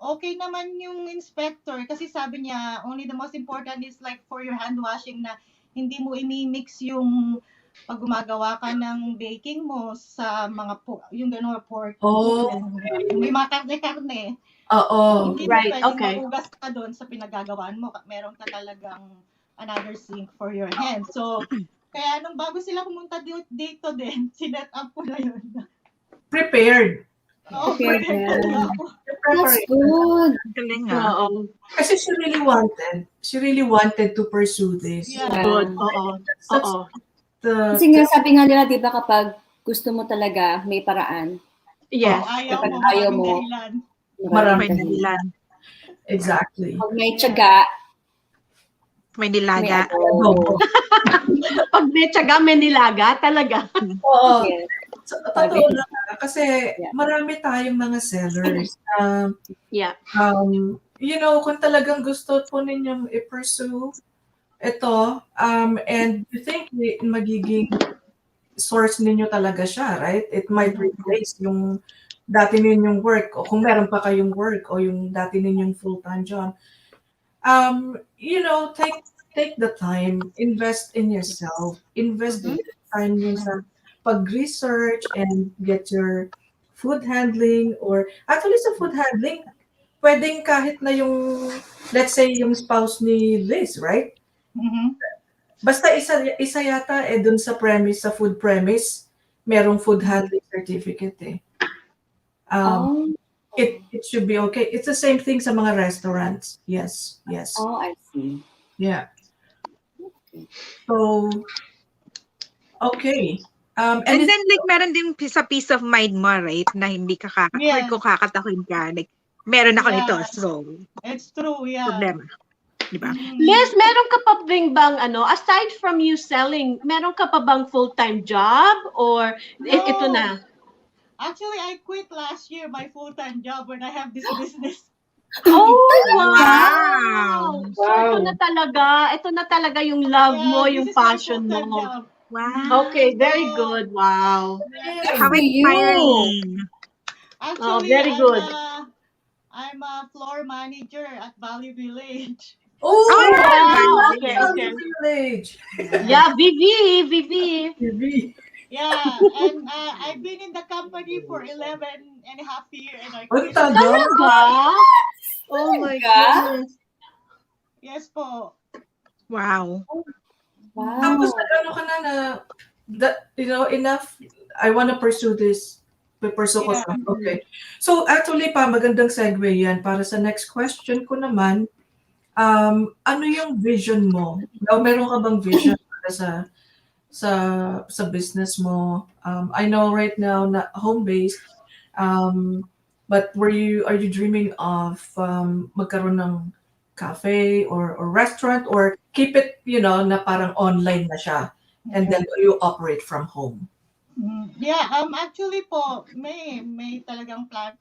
E: okay naman yung inspector kasi sabi niya, only the most important is like for your hand washing na hindi mo imimix yung pag gumagawa ka ng baking mo sa mga yung gano'n pork. May mga karne-karne.
A: Oo.
E: Hindi mo pwedeng mahugas ka doon sa pinagagawaan mo. Meron ka talagang another sink for your hands. So, kaya nung bago sila pumunta dito din, sinet up ko na yun.
A: Prepared.
E: Oo,
B: Prepared
E: prepared
B: yan.
E: ako.
B: That's good.
D: Galing
A: Kasi she really wanted to pursue this.
E: Yeah.
C: Good. Oo. Oo.
B: Kasi nga sabi nga nila, di ba, kapag gusto mo talaga, may paraan.
C: Yes.
E: Ayaw
B: Kapag
E: mo,
B: ayaw
E: maraming
B: mo,
E: dahilan.
D: May dahilan.
A: Exactly.
B: Pag may tiyaga,
D: May nilaga.
A: Oo.
C: Pag may tiyaga, may nilaga, talaga.
A: Oo.
B: Yes.
A: So, totoo lang. Kasi marami tayong mga sellers.
C: Yeah.
A: You know, kung talagang gusto po ninyong i-pursue ito, and you think magiging source ninyo talaga siya, right? It might replace yung dati ninyong work, o kung meron pa kayong work, o yung dati ninyong full-time job. You know, take the time, invest in yourself, invest in time nyo sa pag-research and get your food handling, or actually sa food handling, pwedeng kahit na yung, let's say, yung spouse ni Liz, right? Basta isa yata dun sa premise, sa food premise, merong food handling certificate eh. It should be okay. It's the same thing sa mga restaurants. Yes.
B: Oh, I see.
A: Yeah. So, okay.
D: And then like meron din sa peace of mind mo, right? Na hindi ka kung kakatakin ka, like meron ako nito, so
E: it's true, yeah.
D: Problema. Diba?
C: Liz, meron ka pa bang aside from you selling, meron ka pa bang full-time job or ito na?
E: Actually, I quit last year my full-time job when I have this business.
C: Oh,
B: wow!
C: So ito na talaga yung love mo, yung passion mo.
D: Wow.
C: Okay, very good. Wow.
D: How inspiring.
E: Actually,
C: very good.
E: I'm a floor manager at Valley Village.
C: Wow. Okay.
A: Village.
C: Yeah, Vivi.
E: Yeah, and I've been in the company for 11 and a half years, and I quit.
C: Talaga? Oh my goodness.
E: Yes po.
D: Wow.
A: Tapos ano ka na you know, enough, I want to pursue this. Pursue ko siya. Okay. So actually magandang segue yan para sa next question ko naman. Ano yung vision mo? Meron ka bang vision para sa business mo? I know right now na home-based, but are you dreaming of magkaroon ng cafe or restaurant, or keep it, you know, na parang online na siya and then you operate from home?
E: Yeah, actually po may talagang plan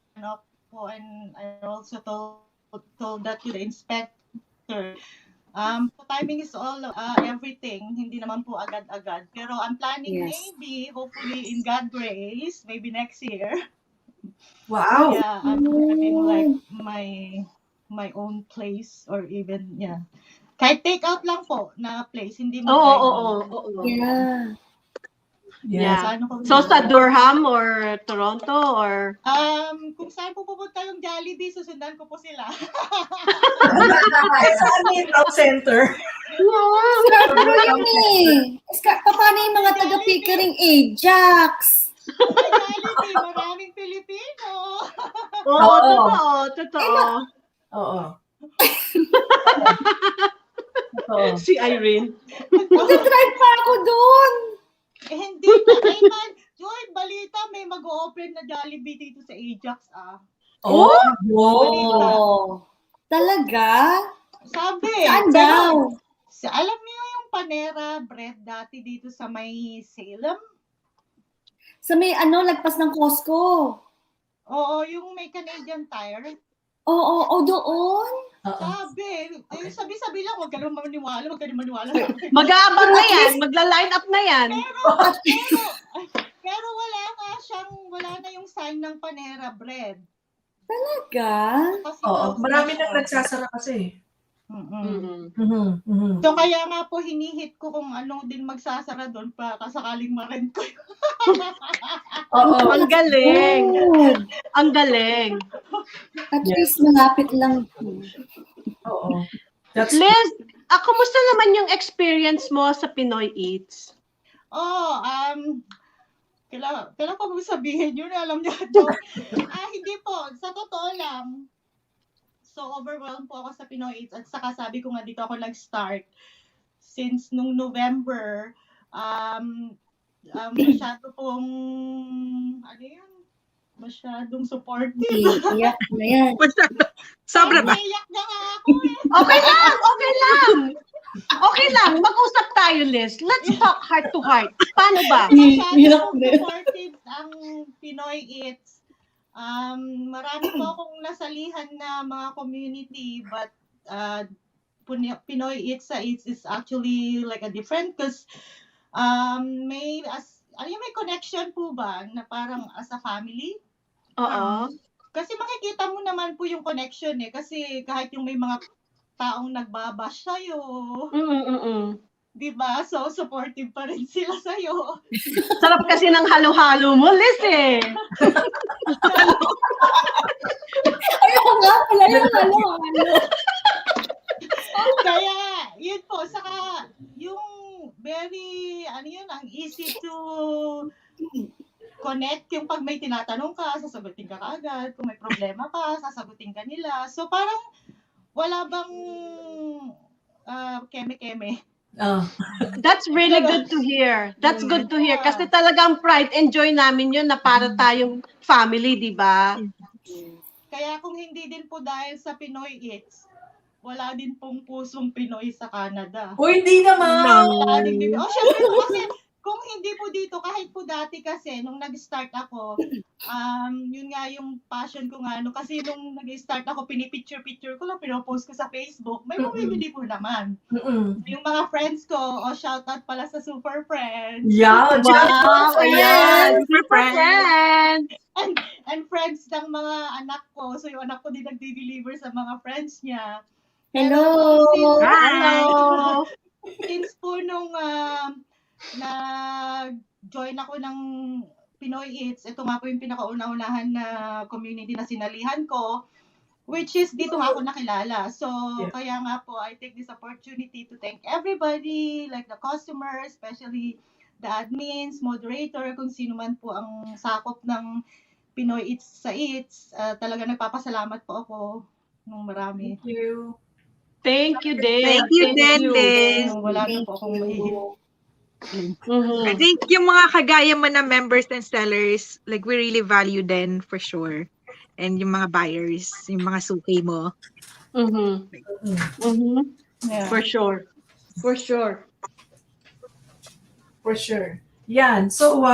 E: po, and I also told that to the inspector. Timing is all everything, hindi naman po agad-agad. Pero I'm planning maybe, hopefully in God grace, maybe next year.
A: Wow.
E: Yeah, I'm having like my own place, or even kahit take out lang po na place, hindi mo
C: Yeah. So sa Durham or Toronto or
E: kung saan po pupunta yung Jollibee, susundan ko po sila.
A: Saan yung town center?
B: Pero yun eh. Paano yung mga taga-Pickering Ajax?
E: Jollibee, maraming Pilipino.
C: Totoo.
A: Oo.
C: Si Irene.
B: Mag-drive pa ako doon.
E: Hindi pa. Joy, balita, may mag-o-open na Jollibee dito sa Ajax,
B: Talaga?
E: Sabi.
B: Saan daw?
E: Alam niyo yung Panera Bread dati dito sa may Salem?
B: Sa may lagpas ng Costco.
E: Oo, yung may Canadian Tire.
B: Oo, doon.
E: Sabi lang, huwag ka naman maniwala.
C: Mag-aabang na yan, magla-line up na yan.
E: Pero wala nga siya wala na yung sign ng Panera Bread.
B: Talaga?
E: Kasi
A: Oo,
E: close na
A: marami
E: siya.
A: nang nagsasara kasi.
C: Mm-mm.
E: So kaya nga po hinihit ko kung ano din magsasara doon pa kasakaling ma-rent ko.
A: Oo.
C: Ang galing.
B: Good.
C: Ang galing.
B: At
A: Yes.
B: least malapit lang.
A: Oo. That's
C: Liz, kumusta naman yung experience mo sa Pinoy Eats?
E: Oh, kailangan ko bang sabihin yun, alam niyo, joke. Hindi po, sa totoo lang, so overwhelmed po ako sa Pinoy Eats at saka sabi ko nga dito ako nag-start since nung November, masyado pong, masyadong supportive.
B: Iyak na yan.
D: Sobra ba?
E: Naiyak na nga ako eh.
C: Okay lang, okay lang. Okay lang, mag-usap tayo, Liz. Let's talk heart to heart. Paano ba?
E: Masyado pong supportive ang Pinoy Eats. Marami po akong nasalihan na mga community, but Pinoy Eats sa Eats is actually like a different because may connection po ba na parang as a family?
C: Oo.
E: Kasi makikita mo naman po yung connection eh. Kasi kahit yung may mga taong nagbabash sa'yo, diba? So, supportive pa rin sila sa'yo.
C: Sarap kasi ng halo-halo mo, Liz eh.
B: Ayoko nga pala yung ano.
E: Kaya, yun po. Saka, yung very, ang easy to connect. Yung pag may tinatanong ka, sasagutin ka kaagad. Kung may problema ka, sasagutin ka nila. So, parang wala bang keme-keme.
C: That's really good to hear. That's good to hear. Kasi talagang pride and joy namin yun na para tayong family, di ba?
E: Kaya kung hindi din po dahil sa Pinoy Eats, wala din pong pusong Pinoy sa Canada.
A: hindi naman.
E: Wala din din. Syempre po kasi kung hindi po dito, kahit po dati kasi, nung nag-start ako, yun nga yung passion ko nga, kasi nung nag-start ako, pinipicture-picture ko lang, pinopost ko sa Facebook, may bumibili po naman. Yung mga friends ko, shoutout pala sa Super Friends.
A: Yeah,
C: wow, ayan.
D: Super
C: friends.
E: And friends ng mga anak ko, so yung anak ko din nagde-deliver sa mga friends niya.
B: Hello.
C: Hello.
E: Since po nung nag-join ako ng Pinoy Eats, ito nga po yung pinakauna-unahan na community na sinalihan ko, which is dito nga ako nakilala. So, kaya nga po, I take this opportunity to thank everybody, like the customers, especially the admins, moderator, kung sino man po ang sakop ng Pinoy Eats sa Eats. Talaga nagpapasalamat po ako ng marami.
A: Thank you.
C: Thank you, Dave.
D: Thank you, Liz.
E: Wala na po akong mahihin.
D: I think yung mga kagaya mo na members and sellers, like we really value them for sure. And yung mga buyers, yung mga suki mo.
E: Yeah.
C: For sure. For sure.
A: For sure. Yan. So,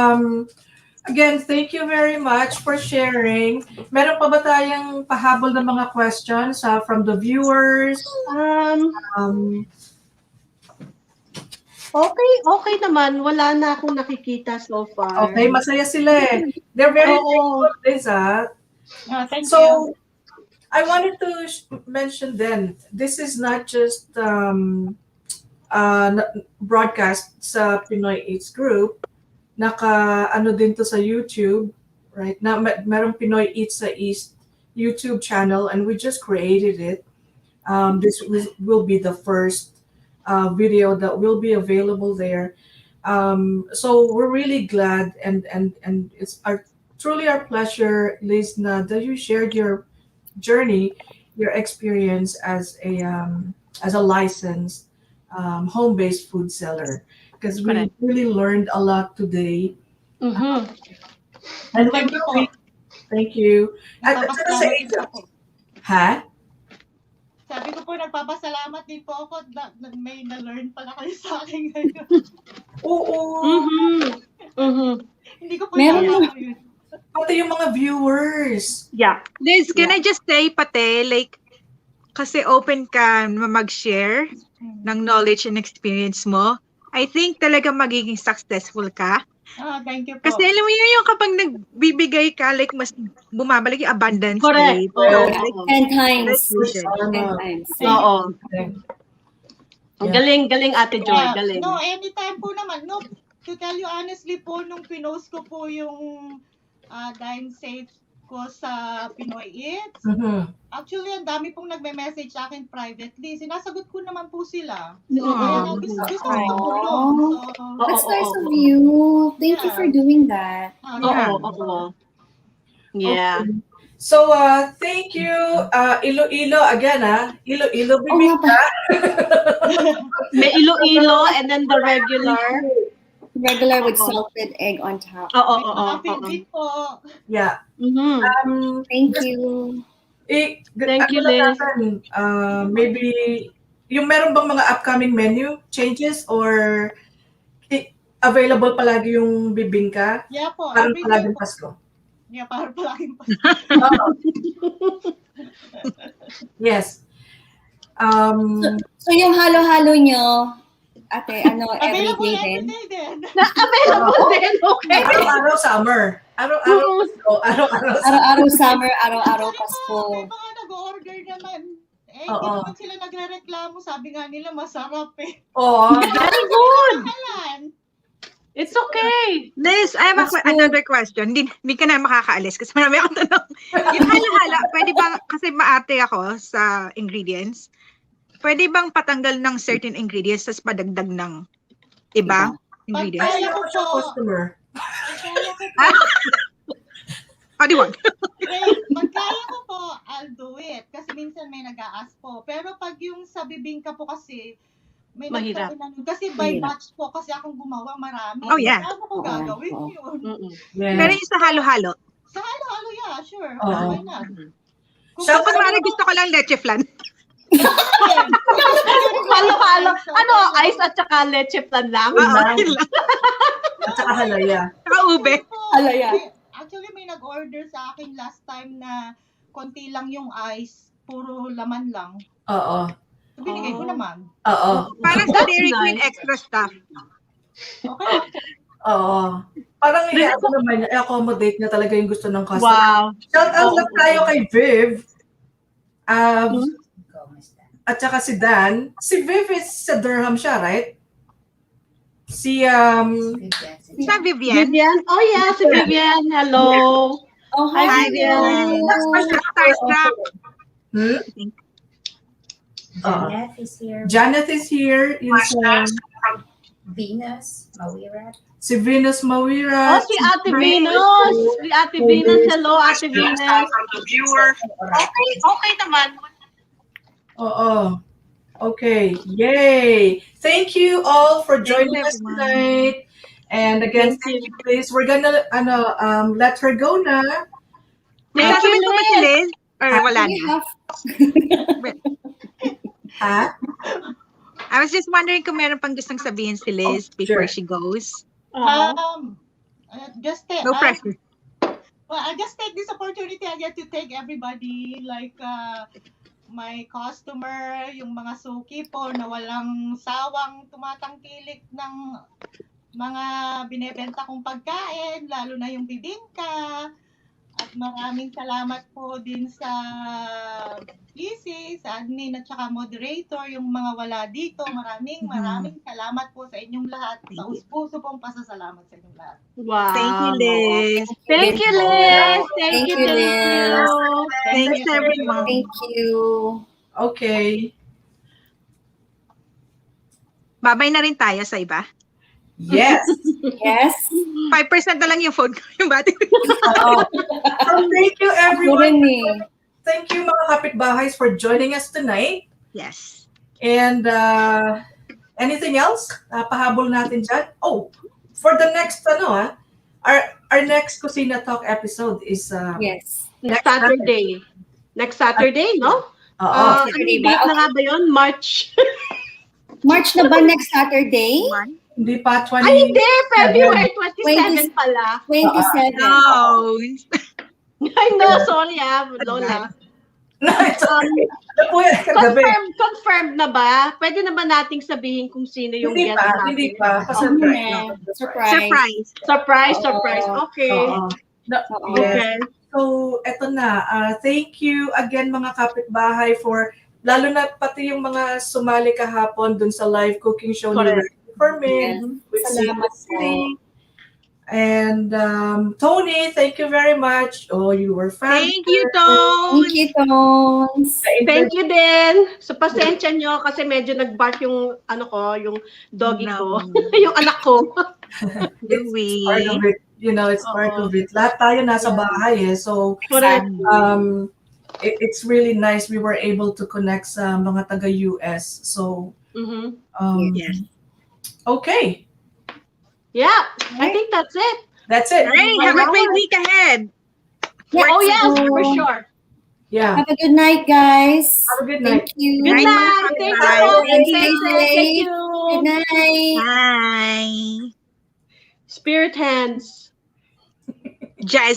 A: again, thank you very much for sharing. Meron pa ba tayong pahabol na mga questions from the viewers?
C: Okay naman. Wala na akong nakikita so far.
A: Okay, masaya sila eh. They're very thankful, Liz,
E: Thank
A: So,
E: you.
A: I wanted to mention then, this is not just broadcast sa Pinoy Eats Group. Ano din to sa YouTube, right? Na merong Pinoy Eats sa East YouTube channel, and we just created it. This will be the first video that will be available there. So we're really glad, and it's truly our pleasure, Liz, that you shared your journey, your experience as a licensed home-based food seller, because we really learned a lot today. And
E: Thank you po.
A: Thank you. At
E: Nagpapasalamat din po ako.
A: Ha?
E: Sabi ko po, nagpapasalamat din po ako na may na-learn pala kayo sa akin ngayon.
A: Oo.
E: Hindi ko po
B: Meron.
E: nalaman yun.
A: Pati yung mga viewers.
C: Yeah.
D: Liz, can I just say pati, like, kasi open ka na mag-share ng knowledge and experience mo, I think talaga magiging successful ka.
E: Thank you po.
D: Kasi alam mo yun, yung kapag nagbibigay ka, like, mas bumabalik yung abundance
C: Correct.
D: rate.
C: Oo.
D: Like,
B: 10 times.
D: that's
B: 10
A: Ano,
B: times.
C: Oo.
A: Yeah.
C: Galing Ate Joy, galing.
E: No, anytime po naman. No, to tell you honestly po, nung pinost ko po yung Dine Safe ko sa Pinoy Eats, actually, ang dami pong nagme-message sa akin privately. Sinasagot ko naman po sila. Kaya gusto ko tumulong. So,
B: That's nice of you. Thank you for doing that.
C: Oo. Yeah.
A: Okay. So, thank you, Iloilo again, Iloilo
B: Oo nga
A: bibingka.
C: May ilo-ilo and then the regular.
B: Regular with salted egg on top.
C: Oo.
E: Feedback po.
A: Yeah.
B: Thank you.
C: Thank you, Liz.
A: Maybe, yung meron bang mga upcoming menu changes or available palagi yung bibingka?
E: Yeah po.
A: Parang
E: every day
A: palaging
E: po.
A: Pasko.
E: Yeah, parang palaging po.
A: Yes.
B: So yung halo-halo nyo, ate,
E: Available
B: everyday din?
E: every day din.
C: Available din, okay.
A: Araw-araw summer. Araw-araw Pasko. Araw-araw summer.
B: Araw-araw summer, araw-araw Pasko.
E: May mga nag-order naman. Hindi
A: Oo.
E: naman sila nagre-reklamo. Sabi nga nila, masarap eh.
A: Oo.
C: Very good.
E: Halan.
C: It's okay.
D: Liz, I have another question. Hindi ka na makakaalis kasi marami akong tanong. Yung hala-hala, pwede bang, kasi maate ako sa ingredients, pwede bang patanggal ng certain ingredients tapos padagdag ng iba ingredients?
E: Kaya ko
A: Siya
E: po.
A: customer.
E: Kaya ko po.
D: Di wag.
E: Pag kaya ko po, I'll do it. Kasi minsan may nag-a-ask po. Pero pag yung sa bibingka po kasi, may
C: Mahirap.
E: nagsabi na nun. Kasi by
B: Mahirap.
E: batch po, kasi akong gumawa marami.
D: Oh, yeah.
E: Paano ko gagawin
B: Oo.
E: yun?
A: Yes.
D: Pero yung sa halo-halo,
E: Sa halo-halo, yeah, sure.
A: Oo.
E: Why not?
A: Siya
D: kapag mara gusto ko lang leche flan.
C: Halo-halo. Ano, ice at saka leche plan lang?
D: Yun lang.
A: At saka halaya.
D: Saka ube.
B: Alaya.
E: Actually, may nag-order sa akin last time na konti lang yung ice, puro laman lang.
A: Oo.
E: So, binigay ko naman.
A: Oo.
D: Parang sa Dairy Queen extra stuff.
E: Okay.
A: Oo. Parang i-accommodate niya talaga yung gusto ng customer.
C: Wow.
A: Shout out lang tayo kay Viv. At saka si Dan. Si Viv is sa Durham siya, right? Si,
D: Sa Vivian.
C: Vivian? Oh yeah, si Vivian. Hello.
B: Oh,
C: Hi,
B: hi,
C: Vivian.
D: Starstruck.
F: Janet is here.
A: Janet is here. Yung sa,
F: Venus, Mawira.
A: si Venus Mawira.
C: Oh, si Ate Venus. Si Ate Venus. Hello, Ate Venus.
D: Okay naman.
A: Oo. Okay. Yay. Thank you all for joining us
D: everyone.
A: tonight. And again, thank you, please. We're gonna let her go na.
C: Thank you,
D: Sasabihin ko ba si
C: Liz.
D: Liz? Or wala
B: We
D: na?
B: have
A: Ha?
D: I was just wondering kung meron pang gustong sabihin si Liz before she goes.
E: Just
D: No pressure.
E: well, I just take this opportunity again to thank everybody, like my customer, yung mga suki po na walang sawang tumatangkilik ng mga binebenta kong pagkain, lalo na yung bibingka. At maraming salamat po din sa PESE, sa admin at saka moderator, yung mga wala dito. Maraming salamat po sa inyong lahat. Sa puso pong pasasalamat sa inyong lahat.
C: Wow.
D: Thank you, Liz.
C: Thank you, Liz.
B: Thank you, Liz.
D: Thanks, everyone.
B: Thank you.
A: Okay.
D: Babay na rin tayo sa iba.
A: Yes.
B: Yes.
D: 5% na lang yung phone ko, yung battery.
A: Oo. So thank you everyone.
B: Morning.
A: Thank you mga kapitbahays for joining us tonight.
D: Yes.
A: And anything else? Pahabol natin dyan. Oh, for the next our next Kusina Talk episode is
B: Yes.
C: Next Saturday. Next Saturday, no?
A: oo.
B: Saturday
C: Anong
B: ba?
C: date na nga ba yun? March.
B: March na ba next Saturday?
A: Hindi pa 20.
C: Ay, hindi. February 27 pala.
B: 27.
D: No.
C: I know. Sorry, Lola.
A: No, it's okay. Napuyat kagabi.
C: Confirmed na ba? Pwede na ba nating sabihin kung sino yung
A: Hindi
C: guest
A: pa,
C: natin?
A: hindi pa.
B: Huwag
A: Pa-surprise
B: muna.
A: lang.
B: Surprise.
C: Surprise. Okay.
A: Oo. No,
B: Oo.
A: yes.
C: Okay.
A: So, eto na. Thank you again mga kapitbahay for, lalo na pati yung mga sumali kahapon dun sa live cooking show ni
C: Correct.
A: Ready for Me
B: Yes.
A: with
B: Salamat
A: Secret City. And Tony, thank you very much. Oh, you were fabulous.
D: Thank you, Tom.
B: Thank you, Tones.
C: Thank you din. So, pasensya nyo kasi medyo nag-bark yung yung doggy ko. Yung anak ko.
A: It's part of it. You know, it's part of it. Lahat tayo nasa bahay eh. So,
C: Correct.
A: it's really nice we were able to connect sa mga taga-US. So,
D: Yes.
A: okay.
C: Yeah, I think that's it.
A: That's it.
D: All right, have a great week ahead.
C: Oh, yes, for sure.
A: Yeah.
B: Have a good night, guys.
A: Have a good night.
B: Thank you.
C: Good night. Thank you, Mom.
B: Stay
C: Thank
B: safe.
C: you.
B: Good night.
D: Bye.
C: Spirit hands.
D: Jazz